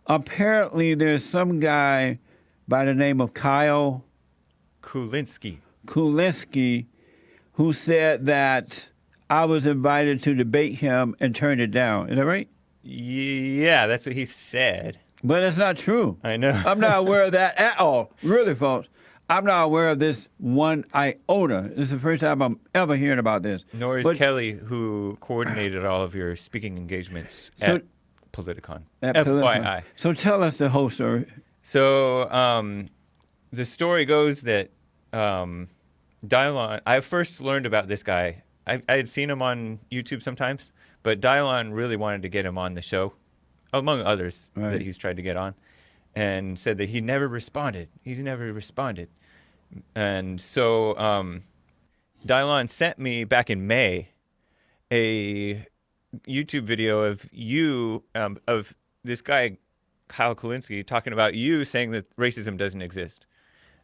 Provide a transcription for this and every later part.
apparently there's some guy by the name of Kyle Kulinski. who said that I was invited to debate him and turned it down. Is that right? Yeah, that's what he said. But it's not true. I know. I'm not aware of that at all. Really, folks. I'm not aware of this one iota. This is the first time I'm ever hearing about this. Nor is Kelly, who coordinated all of your speaking engagements at Politicon. FYI. So tell us the whole story. So the story goes that Dylon, I first learned about this guy. I had seen him on YouTube sometimes, but Dylon really wanted to get him on the show, among others that he's tried to get on, and said that he never responded. He never responded. And so Dylon sent me back in May a YouTube video of you, of this guy, Kyle Kulinski, talking about you saying that racism doesn't exist.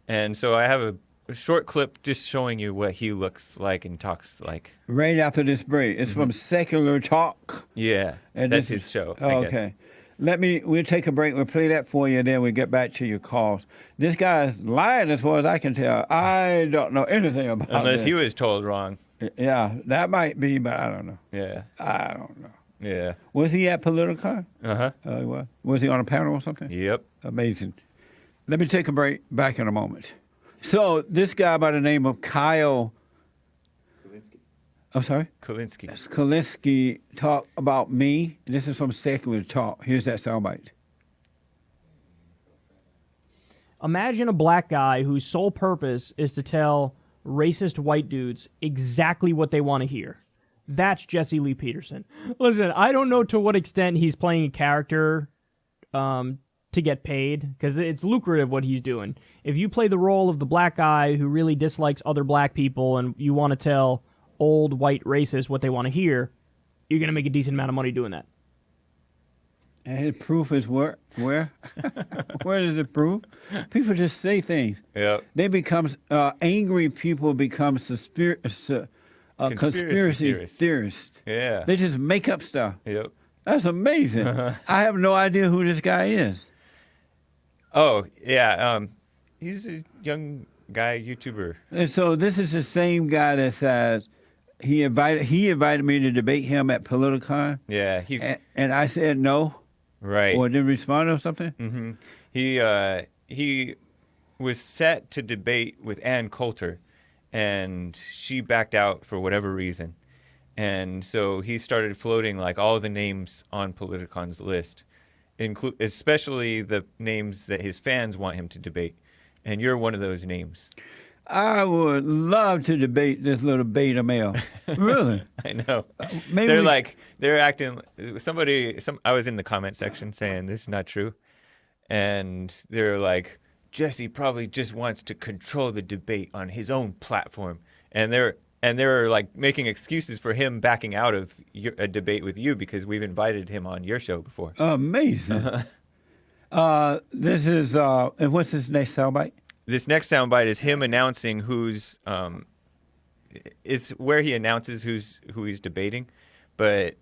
And so I have a short clip just showing you what he looks like and talks like. Right after this break. It's from Secular Talk. Yeah, and that's his show. Oh, okay. We'll take a break. We'll play that for you, and then we'll get back to your calls. This guy's lying as far as I can tell. I don't know anything about this. Unless he was told wrong. Yeah, that might be, but I don't know. Yeah. I don't know. Yeah. Was he at Politicon? Uh-huh. He was. Was he on a panel or something? Yep. Amazing. Let me take a break. Back in a moment. So this guy by the name of Kyle Kulinski. I'm sorry? Kulinski. Kulinski talk about me. This is from Secular Talk. Here's that soundbite. Imagine a black guy whose sole purpose is to tell racist white dudes exactly what they want to hear. That's Jesse Lee Peterson. Listen, I don't know to what extent he's playing a character to get paid, because it's lucrative what he's doing. If you play the role of the black guy who really dislikes other black people and you want to tell old white racists what they want to hear, you're going to make a decent amount of money doing that. And his proof is where? Where is the proof? People just say things. Yep. They become, angry people become conspiracy theorists. Yeah. They just make up stuff. Yep. That's amazing. I have no idea who this guy is. Oh, yeah. He's a young guy, YouTuber. And so this is the same guy that says he invited me to debate him at Politicon. Yeah. And I said no. Right. Or didn't respond or something. Mm-hmm. He was set to debate with Ann Coulter, and she backed out for whatever reason. And so he started floating like all the names on Politicon's list, especially the names that his fans want him to debate. And you're one of those names. I would love to debate this little beta male. Really? I know. Maybe they're acting. I was in the comment section saying this is not true, and they're like, Jesse probably just wants to control the debate on his own platform, and they're like making excuses for him backing out of a debate with you because we've invited him on your show before. Amazing. This is and what's this next soundbite? This next soundbite is him announcing is where he announces who he's debating, but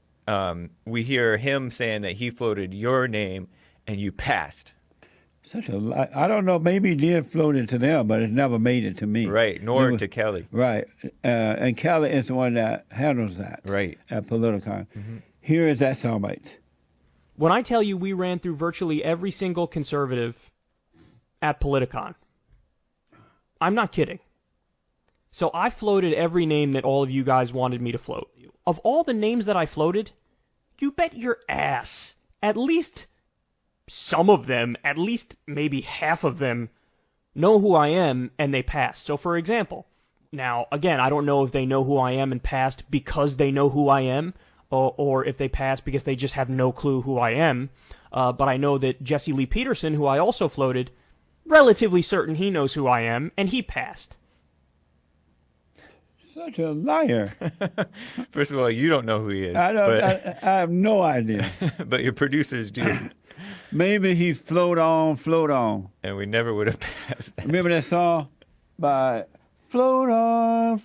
we hear him saying that he floated your name and you passed. Such a lie. I don't know. Maybe it did float into them, but it never made it to me. Right, nor to Kelly. Right. And Kelly is the one that handles that. Right. At Politicon. Mm-hmm. Here is that soundbite. When I tell you we ran through virtually every single conservative at Politicon, I'm not kidding. So I floated every name that all of you guys wanted me to float. Of all the names that I floated, you bet your ass, at least some of them, at least maybe half of them, know who I am and they passed. So for example, now again, I don't know if they know who I am and passed because they know who I am, or if they passed because they just have no clue who I am. But I know that Jesse Lee Peterson, who I also floated, relatively certain he knows who I am, and he passed. Such a liar. First of all, you don't know who he is. I have no idea. But your producers do. Maybe he float on. And we never would have passed that. Remember that song by Float on.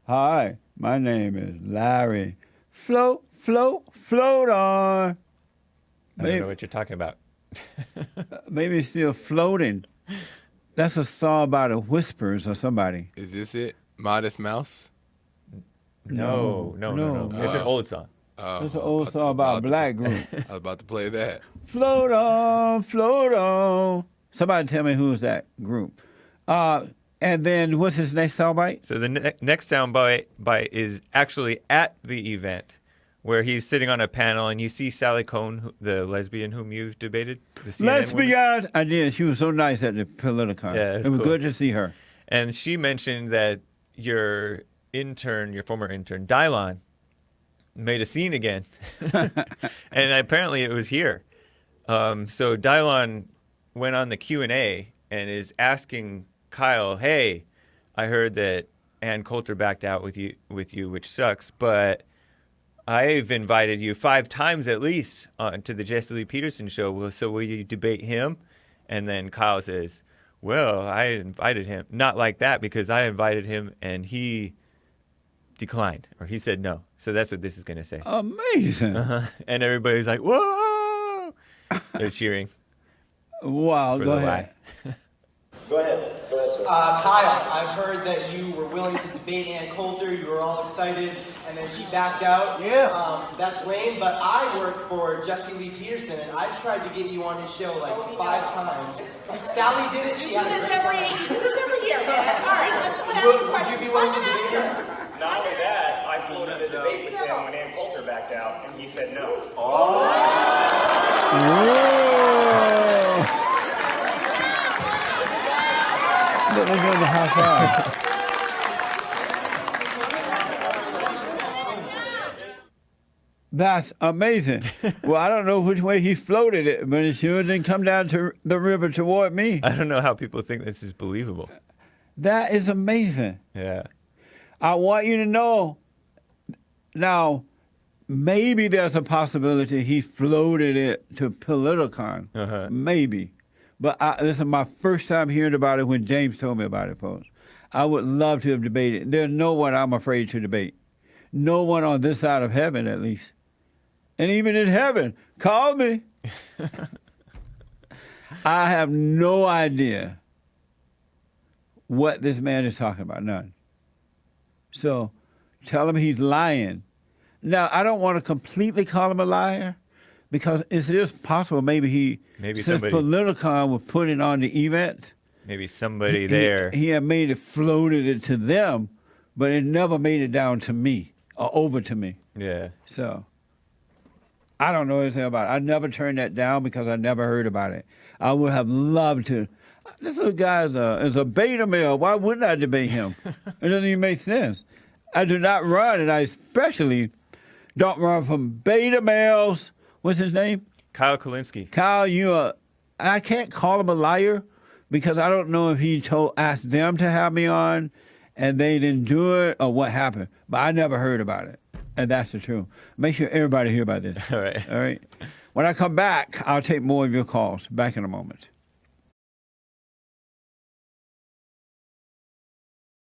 Hi, my name is Larry. Float on. I don't know what you're talking about. Maybe it's still floating. That's a song about the Whispers or somebody. Is this it? Modest Mouse? No. It's an old song. It's an old song about a black group. I was about to play that. Float on, float on. Somebody tell me who's that group. And then what's his next soundbite? So the next soundbite is actually at the event where he's sitting on a panel and you see Sally Cohn, the lesbian whom you've debated. The CNN Lesbian! woman. I did. She was so nice at the Politicon. Yeah, it was cool. good to see her. And she mentioned that your former intern, Dylon, made a scene again. And apparently it was here. So Dylon went on the Q&A and is asking Kyle, hey, I heard that Ann Coulter backed out with you, which sucks, but I've invited you 5 times at least to the Jesse Lee Peterson show, so will you debate him? And then Kyle says, well, I invited him. Not like that, because I invited him and he declined, or he said no. So that's what this is going to say. Amazing. And everybody's like, whoa! They're cheering. Wow, For go the ahead. lie. Go ahead, sir. Kyle, I've heard that you were willing to debate Ann Coulter. You were all excited, and then she backed out. Yeah. That's lame, but I work for Jesse Lee Peterson, and I've tried to get you on his show like 5 times. Sally did it. She You had a do great time. you do this every year, man. All right, let's ask you a Would question. you be willing to debate her? Not only that, I floated a debate with him when Ann Coulter backed out, and he said no. Whoa. Look, they're doing the high five. That's amazing. Well, I don't know which way he floated it, but it sure didn't come down to the river toward me. I don't know how people think this is believable. That is amazing. Yeah. I want you to know, now, maybe there's a possibility he floated it to Politicon. Uh-huh. Maybe. But this is my first time hearing about it when James told me about it, folks. I would love to have debated. There's no one I'm afraid to debate. No one on this side of heaven, at least. And even in heaven, call me. I have no idea what this man is talking about, none. So tell him he's lying. Now, I don't want to completely call him a liar, because it is possible maybe since somebody- Politicon was putting on the event, Maybe somebody there. he had made it, floated it to them, but it never made it down to me or over to me. Yeah. So I don't know anything about it. I never turned that down because I never heard about it. I would have loved to. This little guy is a beta male. Why wouldn't I debate him? It doesn't even make sense. I do not run, and I especially don't run from beta males. What's his name? Kyle Kulinski. Kyle, I can't call him a liar because I don't know if he asked them to have me on and they didn't do it or what happened. But I never heard about it. And that's the truth. Make sure everybody hear about this. All right. All right. When I come back, I'll take more of your calls. Back in a moment.